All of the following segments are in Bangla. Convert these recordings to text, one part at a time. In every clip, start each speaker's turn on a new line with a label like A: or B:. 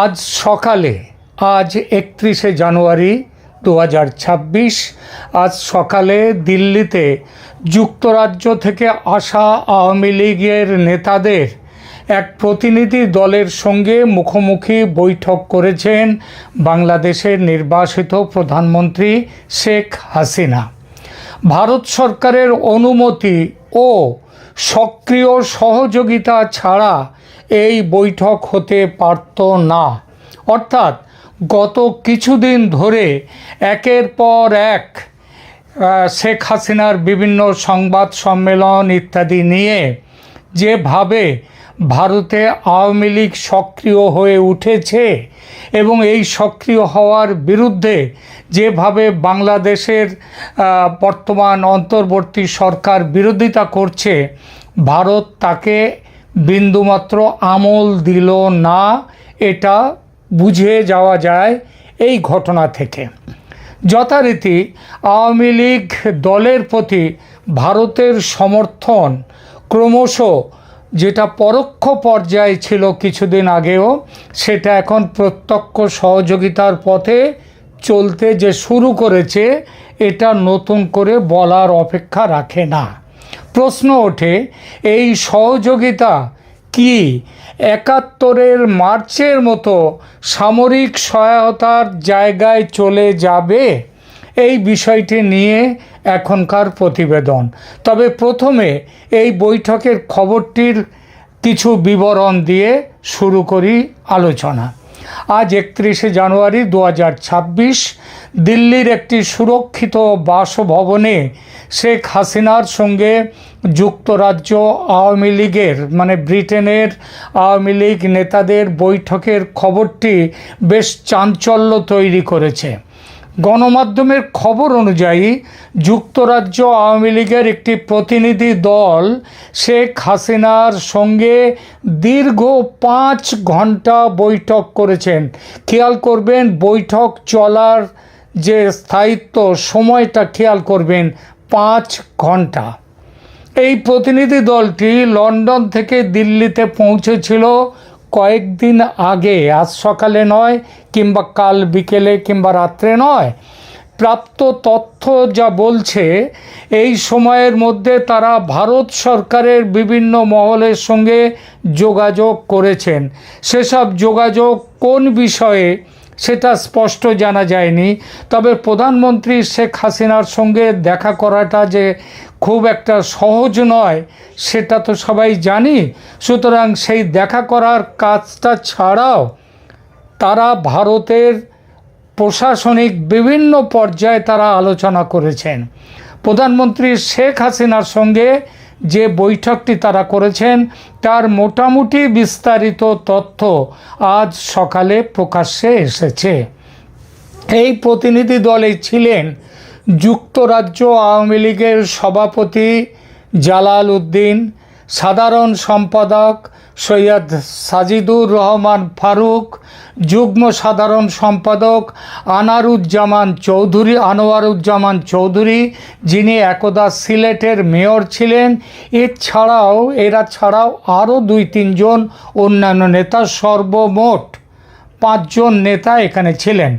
A: আজ সকালে আজ 31শে জানুয়ারি 2026 আজ সকালে দিল্লিতে যুক্তরাজ্য থেকে আসা আওয়ামী লীগের নেতাদের এক প্রতিনিধি দলের সঙ্গে মুখোমুখি বৈঠক করেছেন বাংলাদেশের নির্বাসিত প্রধানমন্ত্রী শেখ হাসিনা। ভারত সরকারের অনুমতি ও সক্রিয় সহযোগিতা ছাড়া এই বৈঠক হতে পারত না। অর্থাৎ গত কিছুদিন ধরে একের পর এক শেখ হাসিনার বিভিন্ন সংবাদ সম্মেলন ইত্যাদি নিয়ে যেভাবে ভারতে আওয়ামী লীগ সক্রিয় হয়ে উঠেছে এবং এই সক্রিয় হওয়ার বিরুদ্ধে যেভাবে বাংলাদেশের বর্তমান অন্তর্বর্তী সরকার বিরোধিতা করছে, ভারত তাকে বিন্দুমাত্র আমল দিল না, এটা বুঝে যাওয়া যায় এই ঘটনা থেকে। যথারীতি আওয়ামী লীগ দলের প্রতি ভারতের সমর্থন ক্রমশ, যেটা পরোক্ষ পর্যায়ে ছিল কিছুদিন আগেও, সেটা এখন প্রত্যক্ষ সহযোগিতার পথে চলতে যে শুরু করেছে, এটা নতুন করে বলার অপেক্ষা রাখে না। প্রশ্ন ওঠে, এই সহযোগিতা কি 71-এর মার্চের মতো সামরিক সহায়তার জায়গায় চলে যাবে? এই বিষয়টি নিয়ে এখনকার প্রতিবেদন। তবে প্রথমে এই বৈঠকের খবরটির কিছু বিবরণ দিয়ে শুরু করি আলোচনা। আজ 31শে জানুয়ারি 2026 দিল্লির একটি সুরক্ষিত বাসভবনে শেখ হাসিনার সঙ্গে যুক্তরাজ্য আওয়ামী লীগের ব্রিটেনের আওয়ামী লীগ নেতাদের বৈঠকের খবরটি বেশ চাঞ্চল্য তৈরি করেছে। গণমাধ্যমের খবর অনুযায়ী যুক্তরাজ্য আওয়ামী লীগের একটি প্রতিনিধি দল শেখ হাসিনার সঙ্গে দীর্ঘ 5 ঘন্টা বৈঠক করেছেন। খেয়াল করবেন, বৈঠক চলার যে স্থায়িত্ব সময়টা খেয়াল করবেন, 5 ঘন্টা। এই প্রতিনিধি দলটি লন্ডন থেকে দিল্লিতে পৌঁছেছিল কয়েকদিন আগে, আজ সকালে নয়, কিংবা কাল বিকেলে কিংবা রাত্রে নয়। প্রাপ্ত তথ্য যা বলছে, এই সময়ের মধ্যে তারা ভারত সরকারের বিভিন্ন মহলের সঙ্গে যোগাযোগ করেছেন। সেসব যোগাযোগ কোন বিষয়ে সেটা স্পষ্ট জানা যায়নি। তবে প্রধানমন্ত্রী শেখ হাসিনার সঙ্গে দেখা করাটা যে খুব একটা সহজ নয়, সেটা তো সবাই জানি। সুতরাং সেই দেখা করার কাজটা ছাড়াও তারা ভারতের প্রশাসনিক বিভিন্ন পর্যায়ে তারা আলোচনা করেছেন। প্রধানমন্ত্রী শেখ হাসিনার সঙ্গে যে বৈঠকটি তারা করেছেন, তার মোটামুটি বিস্তারিত তথ্য আজ সকালে প্রকাশ্যে এসেছে। এই প্রতিনিধি দলে ছিলেন যুক্তরাজ্য আওয়ামী লীগের সভাপতি জালাল উদ্দিন, সাধারণ সম্পাদক সৈয়দ সাজিদুর রহমান ফারুক, যুগ্ম সাধারণ সম্পাদক আনোয়ারুজ্জামান চৌধুরী, যিনি একদা সিলেটের মেয়র ছিলেন। এরা ছাড়াও আরও 2-3 জন অন্যান্য নেতা, সর্বমোট 5 জন নেতা এখানে ছিলেন।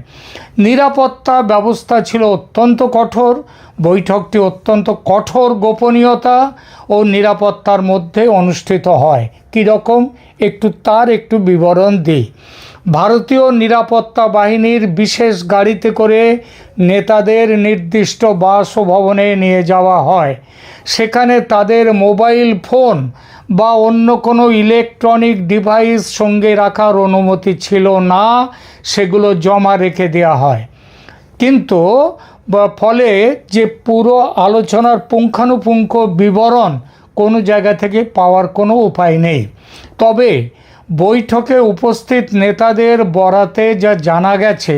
A: নিরাপত্তা ব্যবস্থা ছিল অত্যন্ত কঠোর। বৈঠকটি অত্যন্ত কঠোর গোপনীয়তা ও নিরাপত্তার মধ্যে অনুষ্ঠিত হয়। কীরকম তার একটু বিবরণ দিই। ভারতীয় নিরাপত্তা বাহিনীর বিশেষ গাড়িতে করে নেতাদের নির্দিষ্ট বাসভবনে নিয়ে যাওয়া হয়। সেখানে তাদের মোবাইল ফোন বা অন্য কোনো ইলেকট্রনিক ডিভাইস সঙ্গে রাখার অনুমতি ছিল না, সেগুলো জমা রেখে দেওয়া হয়। কিন্তু ফলে যে পুরো আলোচনার পুঙ্খানুপুঙ্খ বিবরণ কোনো জায়গা থেকে পাওয়ার কোনো উপায় নেই। তবে বৈঠকে উপস্থিত নেতাদের বরাতে যা জানা গেছে,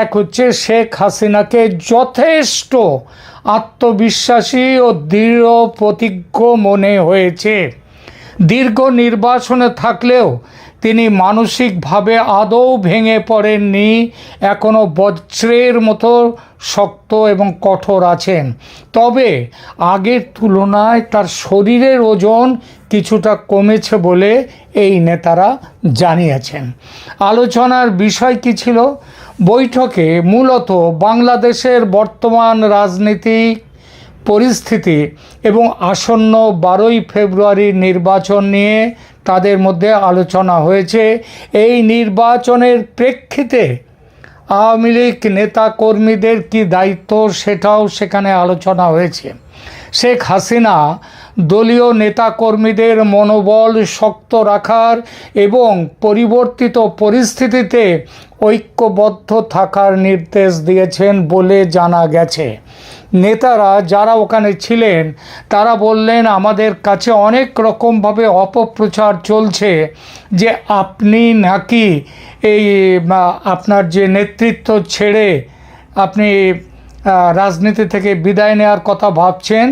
A: এক হচ্ছে শেখ হাসিনাকে যথেষ্ট আত্মবিশ্বাসী ও দৃঢ় প্রতিজ্ঞ মনে হয়েছে। দীর্ঘ নির্বাসনে থাকলেও তিনি মানসিকভাবে আদৌ ভেঙে পড়েননি, এখনও বজ্রের মতো শক্ত এবং কঠোর আছেন। তবে আগের তুলনায় তার শরীরের ওজন কিছুটা কমেছে বলে এই নেতারা জানিয়েছেন। আলোচনার বিষয় কী ছিল? বৈঠকে মূলত বাংলাদেশের বর্তমান রাজনীতিক পরিস্থিতি এবং আসন্ন 12ই ফেব্রুয়ারির নির্বাচন নিয়ে তাদের মধ্যে আলোচনা হয়েছে। এই নির্বাচনের প্রেক্ষিতে আওয়ামী লীগ নেতাকর্মীদের কী দায়িত্ব সেটাও সেখানে আলোচনা হয়েছে। শেখ হাসিনা দলীয় নেতাকর্মীদের মনোবল শক্ত রাখার এবং পরিবর্তিত পরিস্থিতিতে ঐক্যবদ্ধ থাকার নির্দেশ দিয়েছেন বলে জানা গেছে। নেতারা যারা ওখানে ছিলেন তারা বললেন, আমাদের কাছে অনেক রকমভাবে অপপ্রচার চলছে যে আপনি নাকি এই আপনার যে নেতৃত্ব ছেড়ে আপনি রাজনীতি থেকে বিদায় নেওয়ার কথা ভাবছেন।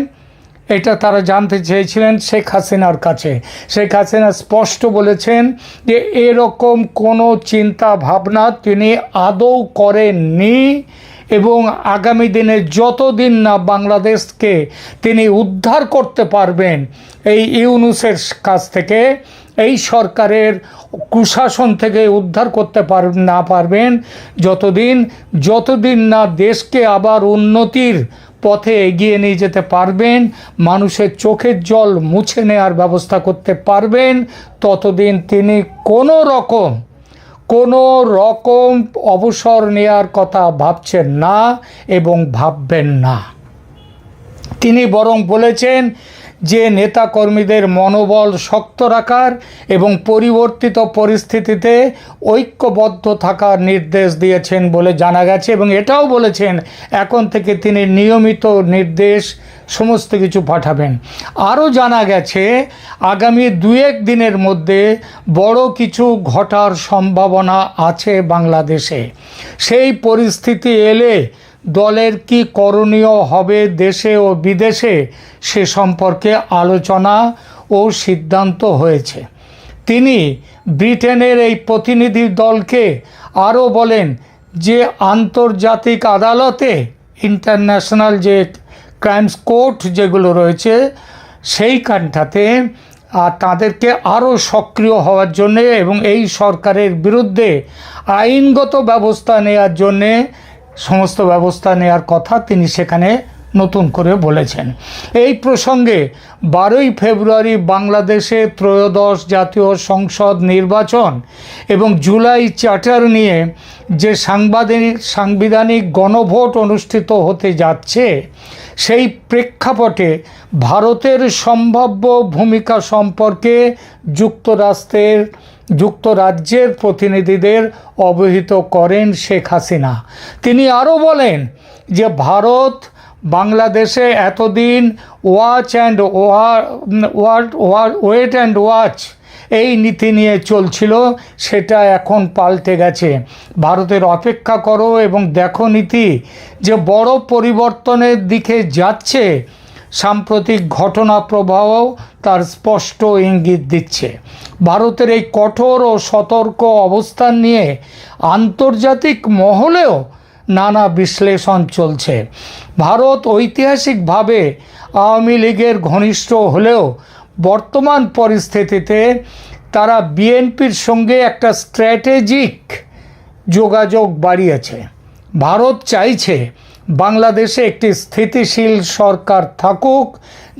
A: এটা তারা জানতে চেয়েছিলেন শেখ হাসিনার কাছে। শেখ হাসিনা স্পষ্ট বলেছেন যে এরকম কোনো চিন্তা ভাবনা তিনি আদৌ করেননি এবং আগামী দিনে যতদিন না বাংলাদেশকে তিনি উদ্ধার করতে পারবেন এই ইউনূসের কাছ থেকে, এই সরকারের কুশাসন থেকে উদ্ধার করতে না পারবেন, যতদিন না দেশকে আবার উন্নতির পথে এগিয়ে নিয়ে যেতে পারবেন, মানুষের চোখের জল মুছে নেওয়ার ব্যবস্থা করতে পারবেন, ততদিন তিনি কোনো রকম অবসর নেওয়ার কথা ভাবছেন না এবং ভাববেন না। তিনি বরং বলেছেন যে নেতাকর্মীদের মনোবল শক্ত রাখার এবং পরিবর্তিত পরিস্থিতিতে ঐক্যবদ্ধ থাকার নির্দেশ দিয়েছেন বলে জানা গেছে এবং এটাও বলেছেন এখন থেকে তিনি নিয়মিত নির্দেশ সমস্ত কিছু পাঠাবেন। আরও জানা গেছে আগামী 2-1 দিনের মধ্যে বড় কিছু ঘটার সম্ভাবনা আছে বাংলাদেশে। সেই পরিস্থিতি এলে দলের কি করণীয় হবে দেশে ও বিদেশে সে সম্পর্কে আলোচনা ও সিদ্ধান্ত হয়েছে। তিনি ব্রিটেনের এই প্রতিনিধি দলকে আরও বলেন যে আন্তর্জাতিক আদালতে ইন্টারন্যাশনাল যে ক্রাইমস কোর্ট যেগুলো রয়েছে সেইখানটাতে তাদেরকে আরও সক্রিয় হওয়ার জন্যে এবং এই সরকারের বিরুদ্ধে আইনগত ব্যবস্থা নেওয়ার জন্যে সমস্ত ব্যবস্থা নেওয়ার কথা তিনি সেখানে নতুন করে বলেছেন। এই প্রসঙ্গে 12ই ফেব্রুয়ারি বাংলাদেশে ত্রয়োদশ জাতীয় সংসদ নির্বাচন এবং জুলাই চার্টার নিয়ে যে সাংবিধানিক গণভোট অনুষ্ঠিত হতে যাচ্ছে সেই প্রেক্ষাপটে ভারতের সম্ভাব্য ভূমিকা সম্পর্কে যুক্তরাজ্যের প্রতিনিধিদের অবহিত করেন শেখ হাসিনা। তিনি আরও বলেন যে ভারত বাংলাদেশে এতদিন ওয়েট অ্যান্ড ওয়াচ এই নীতি নিয়ে চলছিল, সেটা এখন পাল্টে গেছে। ভারতের অপেক্ষা করো এবং দেখো নীতি যে বড় পরিবর্তনের দিকে যাচ্ছে। সাম্প্রতিক ঘটনা প্রবাহ তার স্পষ্ট ইঙ্গিত দিচ্ছে। ভারতের এই কঠোর ও সতর্ক অবস্থান নিয়ে আন্তর্জাতিক মহলেও নানা বিশ্লেষণ চলছে। ভারত ঐতিহাসিকভাবে আওয়ামী লীগের ঘনিষ্ঠ হলেও বর্তমান পরিস্থিতিতে তারা বিএনপির সঙ্গে একটা স্ট্র্যাটেজিক যোগাযোগ বাড়িয়েছে। ভারত চাইছে বাংলাদেশে একটি স্থিতিশীল সরকার থাকুক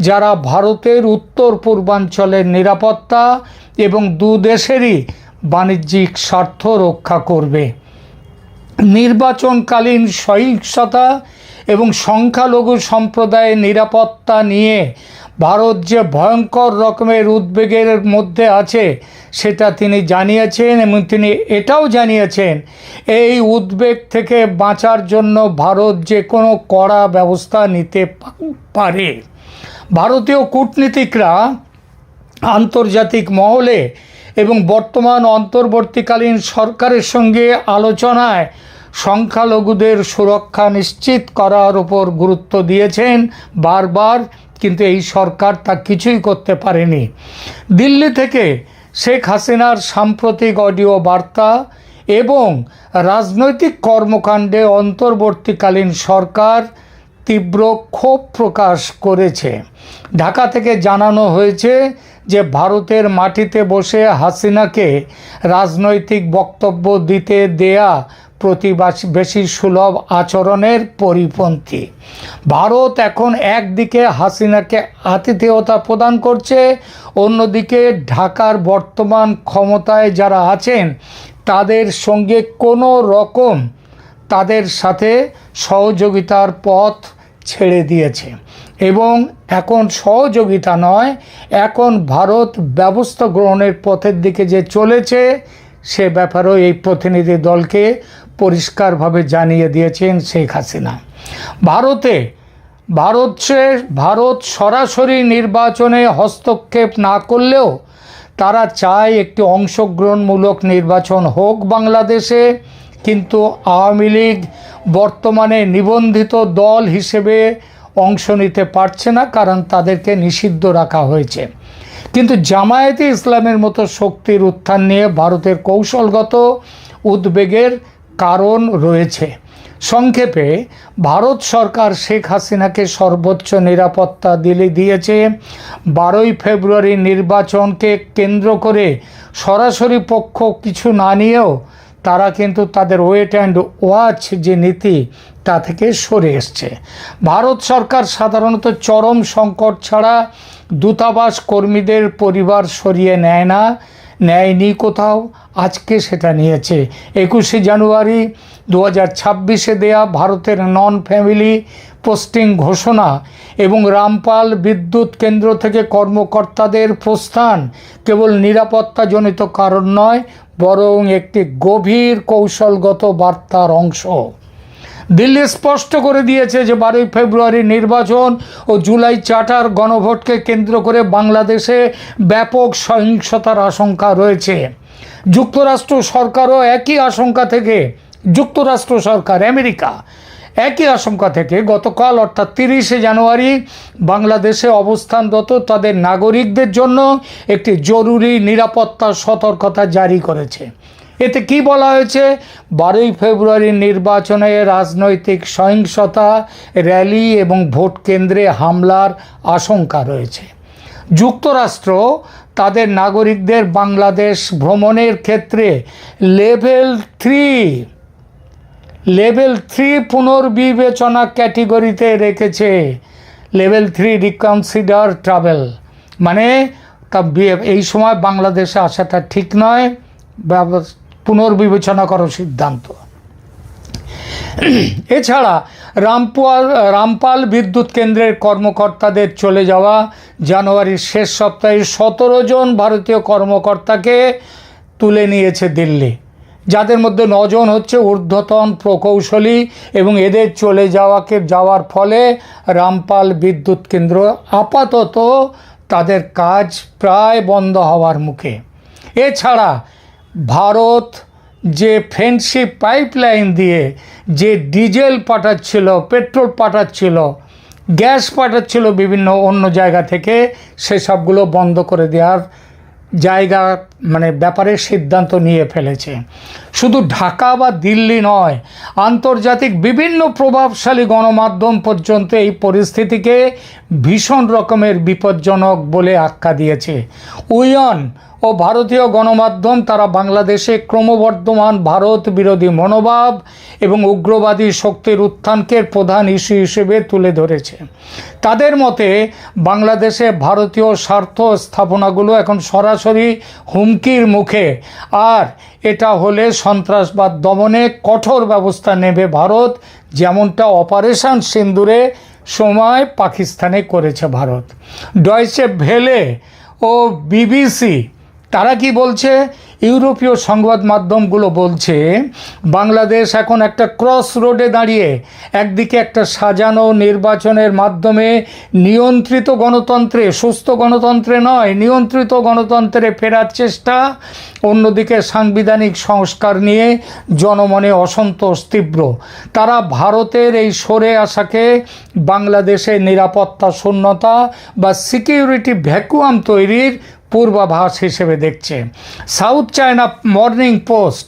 A: যারা ভারতের উত্তর পূর্বাঞ্চলের নিরাপত্তা এবং দুদেশেরই বাণিজ্যিক স্বার্থ রক্ষা করবে। নির্বাচনকালীন সহিংসতা এবং সংখ্যালঘু সম্প্রদায়ের নিরাপত্তা নিয়ে ভারত যে ভয়ঙ্কর রকমের উদ্বেগের মধ্যে আছে সেটা তিনি জানিয়েছেন এবং তিনি এটাও জানিয়েছেন এই উদ্বেগ থেকে বাঁচার জন্য ভারত যে কোনো কড়া ব্যবস্থা নিতে পারে। ভারতীয় কূটনীতিকরা আন্তর্জাতিক মহলে এবং বর্তমান অন্তর্বর্তীকালীন সরকারের সঙ্গে আলোচনায় সংখ্যালঘুদের সুরক্ষা নিশ্চিত করার উপর গুরুত্ব দিয়েছেন বারবার, কিন্তু এই সরকার তা কিছুই করতে পারেনি। দিল্লি থেকে শেখ হাসিনার সাম্প্রতিক অডিও বার্তা এবং রাজনৈতিক কর্মকাণ্ডে অন্তর্বর্তীকালীন সরকার তীব্র ক্ষোভ প্রকাশ করেছে। ঢাকা থেকে জানানো হয়েছে যে ভারতের মাটিতে বসে হাসিনাকে রাজনৈতিক বক্তব্য দিতে দেয়া প্রতিবেশী সুলভ আচরণের পরিপন্থী। ভারত এখন একদিকে হাসিনাকে আতিথেয়তা প্রদান করছে, অন্যদিকে ঢাকার বর্তমান ক্ষমতায় যারা আছেন তাদের সঙ্গে কোনো রকম তাদের সাথে সহযোগিতার পথ ছেড়ে দিয়েছে এবং এখন সহযোগিতা নয়, এখন ভারত ব্যবস্থা গ্রহণের পথের দিকে যে চলেছে সে ব্যাপারেও এই প্রতিনিধি দলকে পরিষ্কারভাবে জানিয়ে দিয়েছেন শেখ হাসিনা। ভারত সরাসরি নির্বাচনে হস্তক্ষেপ না করলেও তারা চায় একটি অংশগ্রহণমূলক নির্বাচন হোক বাংলাদেশে, কিন্তু আওয়ামী লীগ বর্তমানে নিবন্ধিত দল হিসেবে অংশ নিতে পারছে না, কারণ তাদেরকে নিষিদ্ধ রাখা হয়েছে। কিন্তু জামায়াতে ইসলামের মতো শক্তির উত্থান নিয়ে ভারতের কৌশলগত উদ্বেগের কারণ রয়েছে। সংক্ষেপে, ভারত সরকার শেখ হাসিনাকে সর্বোচ্চ নিরাপত্তা দিয়েছে। 12ই ফেব্রুয়ারি নির্বাচনকে কেন্দ্র করে সরাসরি পক্ষ কিছু না নিয়েও তারা কিন্তু তাদের ওয়েট অ্যান্ড ওয়াচ যে নীতি তা থেকে সরে এসছে। ভারত সরকার সাধারণত চরম সংকট ছাড়া দূতাবাস কর্মীদের পরিবার সরিয়ে নেয়নি কোথাও, আজকে সেটা নিয়েছে। 21শে জানুয়ারি 2026 দেয়া ভারতের নন ফ্যামিলি পোস্টিং ঘোষণা এবং রামপাল বিদ্যুৎ কেন্দ্র থেকে কর্মকর্তাদের প্রস্থান কেবল নিরাপত্তাজনিত কারণ নয়, বরং একটি গভীর কৌশলগত বার্তার অংশ। দিল্লি স্পষ্ট করে দিয়েছে যে 12ই ফেব্রুয়ারি নির্বাচন ও জুলাই চার্টার গণভোটকে কেন্দ্র করে বাংলাদেশে ব্যাপক সহিংসতার আশঙ্কা রয়েছে। যুক্তরাষ্ট্র সরকারও একই আশঙ্কা থেকে আমেরিকা একই আশঙ্কা থেকে গতকাল অর্থাৎ 30শে জানুয়ারি বাংলাদেশে অবস্থানরত তাদের নাগরিকদের জন্য একটি জরুরি নিরাপত্তা সতর্কতা জারি করেছে। এতে কি বলা হয়েছে? 12ই ফেব্রুয়ারির নির্বাচনে রাজনৈতিক সহিংসতা, র্যালি এবং ভোট কেন্দ্রে হামলার আশঙ্কা রয়েছে। যুক্তরাষ্ট্র তাদের নাগরিকদের বাংলাদেশ ভ্রমণের ক্ষেত্রে লেভেল 3 পুনর্বিবেচনা ক্যাটেগরিতে রেখেছে। লেভেল 3 রিকনসিডার ট্রাভেল, মানে এই সময় বাংলাদেশে আসাটা ঠিক নয়, পুনর্বিবেচনা করার সিদ্ধান্ত। এছাড়া রামপাল বিদ্যুৎ কেন্দ্রের কর্মকর্তাদের চলে যাওয়া, জানুয়ারির শেষ সপ্তাহে 17 জন ভারতীয় কর্মকর্তাকে তুলে নিয়েছে দিল্লি, যাদের মধ্যে 9 জন হচ্ছে ঊর্ধ্বতন প্রকৌশলী, এবং এদের চলে যাওয়ার ফলে রামপাল বিদ্যুৎ কেন্দ্র আপাতত তাদের কাজ প্রায় বন্ধ হওয়ার মুখে। এছাড়া ভারত যে ফ্রেন্ডশিপ পাইপলাইন দিয়ে যে ডিজেল পাঠাচ্ছিল, পেট্রোল পাঠাচ্ছিল, গ্যাস পাঠাচ্ছিল বিভিন্ন অন্য জায়গা থেকে, সেসবগুলো বন্ধ করে দেওয়ার ব্যাপারে সিদ্ধান্ত নিয়ে ফেলেছে। শুধু ঢাকা বা দিল্লি নয়, আন্তর্জাতিক বিভিন্ন প্রভাবশালী গণমাধ্যম পর্যন্ত এই পরিস্থিতিকে ভীষণ রকমের বিপজ্জনক বলে আখ্যা দিয়েছে। উইয়ন ও ভারতীয় গণমাধ্যম তারা বাংলাদেশে ক্রমবর্ধমান ভারত বিরোধী মনোভাব এবং উগ্রবাদী শক্তির উত্থানকে প্রধান ইস্যু হিসেবে তুলে ধরেছে। তাদের মতে বাংলাদেশে ভারতীয় স্বার্থ স্থাপনাগুলো এখন সরাসরি হুমকির মুখে, আর এটা হলে সন্ত্রাসবাদ দমনে কঠোর ব্যবস্থা নেবে ভারত, যেমনটা অপারেশন সিন্দুরে সময় পাকিস্তানে করেছে ভারত। ডয়েচে ভেলে ও বিবিসি তারা কি বলছে? ইউরোপীয় সংবাদ মাধ্যমগুলো বলছে বাংলাদেশ এখন একটা ক্রস রোডে দাঁড়িয়ে, একদিকে একটা সাজানো নির্বাচনের মাধ্যমে নিয়ন্ত্রিত গণতন্ত্রে, সুস্থ গণতন্ত্রে নয়, নিয়ন্ত্রিত গণতন্ত্রে ফেরার চেষ্টা, অন্যদিকে সাংবিধানিক সংস্কার নিয়ে জনমনে অসন্তোষ তীব্র। তারা ভারতের এই সরে আসাকে বাংলাদেশের নিরাপত্তা শূন্যতা বা সিকিউরিটি ভ্যাকুয়াম তৈরির পূর্বাভাস হিসেবে দেখছে। সাউথ চায়না মর্নিং পোস্ট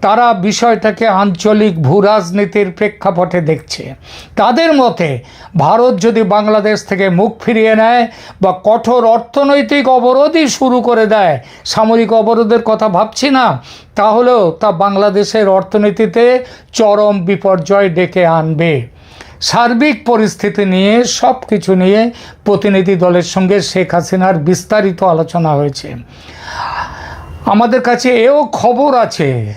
A: তারা বিষয়টাকে আঞ্চলিক ভূরাজনীতির প্রেক্ষাপটে দেখছে। তাদের মতে ভারত যদি বাংলাদেশ থেকে মুখ ফিরিয়ে নেয় বা কঠোর অর্থনৈতিক অবরোধই শুরু করে দেয়, সামরিক অবরোধের কথা ভাবছি না, তাহলেও তা বাংলাদেশের অর্থনীতিতে চরম বিপর্যয় ডেকে আনবে। সার্বিক পরিস্থিতি নিয়ে সব কিছু নিয়ে প্রতিনিধি দলের সঙ্গে শেখ হাসিনার বিস্তারিত আলোচনা হয়েছে। আমাদের কাছে এও খবর আছে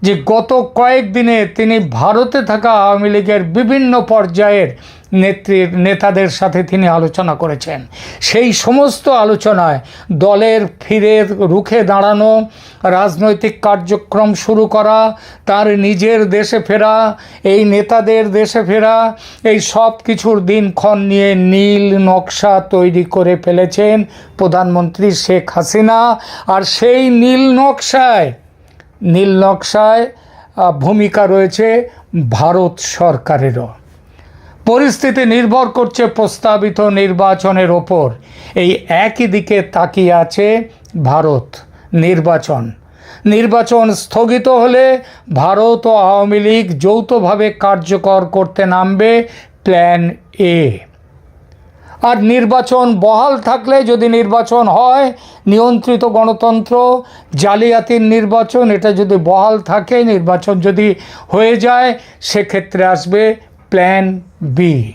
A: যে গত কয়েকদিনে তিনি ভারতে থাকা আওয়ামী লীগের বিভিন্ন পর্যায়ের নেতাদের সাথে তিনি আলোচনা করেছেন। সেই সমস্ত আলোচনায় দলের ফিরে রুখে দাঁড়ানো, রাজনৈতিক কার্যক্রম শুরু করা, তার নিজের দেশে ফেরা, এই নেতাদের দেশে ফেরা, এই সব কিছুর দিনক্ষণ নিয়ে নীল নকশা তৈরি করে ফেলেছেন প্রধানমন্ত্রী শেখ হাসিনা। আর সেই নীল নকশায় ভূমিকা রয়েছে ভারত সরকারেরও। পরিস্থিতি নির্ভর করছে প্রস্তাবিত নির্বাচনের ওপর। এই একই দিকে তাকিয়ে আছে ভারত। নির্বাচন স্থগিত হলে ভারত ও আওয়ামী লীগ যৌথভাবে কার্যকর করতে নামবে প্ল্যান এ। আর নির্বাচন বহাল থাকলে, যদি নির্বাচন হয়, নিয়ন্ত্রিত গণতন্ত্র, জালিয়াতির নির্বাচন, এটা যদি বহাল থাকে, নির্বাচন যদি হয়ে যায়, সেক্ষেত্রে আসবে প্ল্যান বি।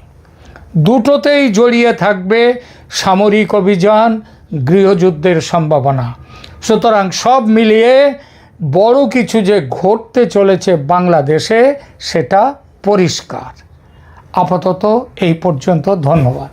A: দুটোতেই জড়িয়ে থাকবে সামরিক অভিযান, গৃহযুদ্ধের সম্ভাবনা। সুতরাং সব মিলিয়ে বড় কিছু যে ঘটতে চলেছে বাংলাদেশে, সেটা পরিষ্কার। আপাতত এই পর্যন্ত। ধন্যবাদ।